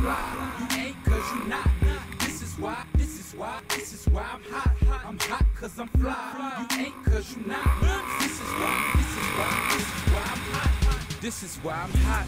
fly. You ain't cause you not. This is why I'm hot. I'm hot cause I'm fly. You ain't cause you not. This is why I'm hot. This is why I'm hot.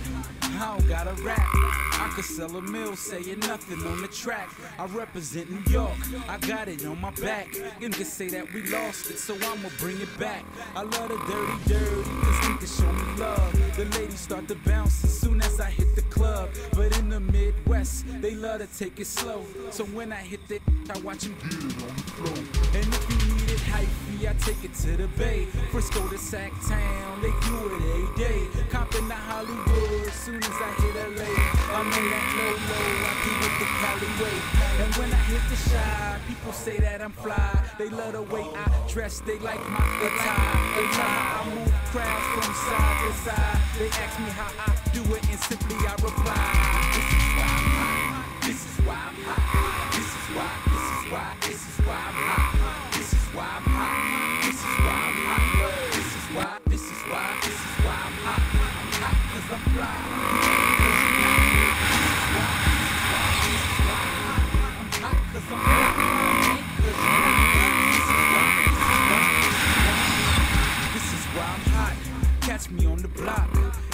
I don't gotta rap. I could sell a mill saying nothing on the track. I represent New York, I got it on my back. Niggas say that we lost it, so I'ma bring it back. I love the dirty, cause niggas show me love. The ladies start to bounce as soon as I hit the club. But in the Midwest, they love to take it slow. So when I hit that, I watch them get it on the floor. And if you need it hyphy, I take it to the Bay. Frisco to Sac Town, they do it every day. Compton to Hollywood, soon as I hit LA, I'm in that low, I do it the Cali way. And when I hit the shot, people say that I'm fly. They love the way I dress, they like my attire. They love how I move crowds from side to side. They ask me how I do it, and simply I reply, this is why I'm hot. This is why I'm hot. This is why I'm hot. This is why I'm hot. This is why I'm hot. This is why I'm hot. I'm hot cause I'm fly. Catch me on the block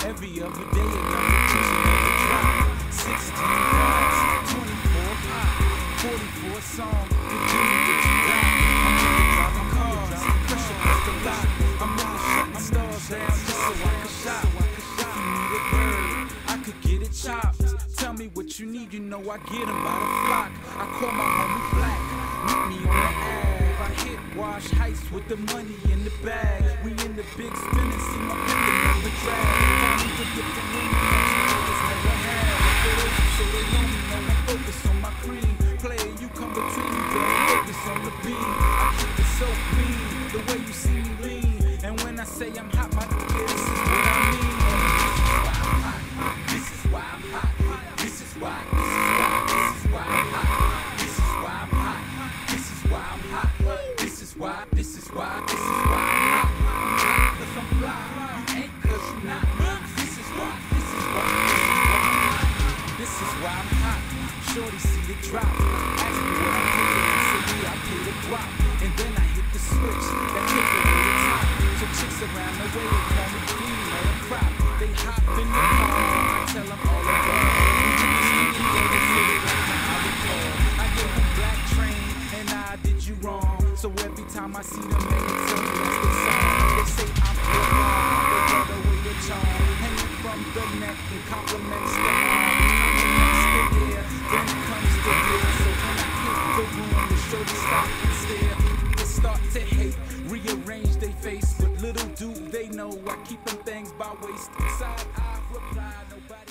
every other day, another kitchen, another drop. 16 cars, 24 hot, 44 song. The dream that you got. I'm in the driving cars, pressure across the lot. I'm in the shutting stars down just so I can shop. If you need a bird, I could get it chopped. Tell me what you need, you know I get 'em by the flock. I call my homie Black, meet me on the Ave. I hit Wash Heights with the money in the bag. We in the big spin and see my people on the drag. Found me the different women that you niggas never had. For those who say they know me, know I focus on my cream. Play, you come between me, girl, focus on the beam. I keep it so clean, the way you see me lean. And when I say I'm hot, my nigga, this is what I mean. This is why I'm hot. This is why I'm hot. This is why I'm hot. This is why I'm hot. This is why I'm hot. This is why I'm hot. I'm hot cause I'm fly. You ain't cause you not. This is why I'm hot. Shorty see the drop. Ask me what I'm thinking. I say yeah, I pay the guap. And then I hit the switch that take away the top. So chicks around the way they call me queen or a crop. They hop in the car. I tell them all about it. We hit the studio, they say they like my Hollywood. I gave them Black Train and I did you wrong. So every time I see them, they tell me that's the song. They say I'm the wrong, they love the way the charm. Hanging from the neck and compliments the arm. Compliments the ear, then comes the beer. So when I hit the room, the show to stop and stare. They start to hate, rearrange their face. But little do they know I keep them things by waist. Inside I reply, nobody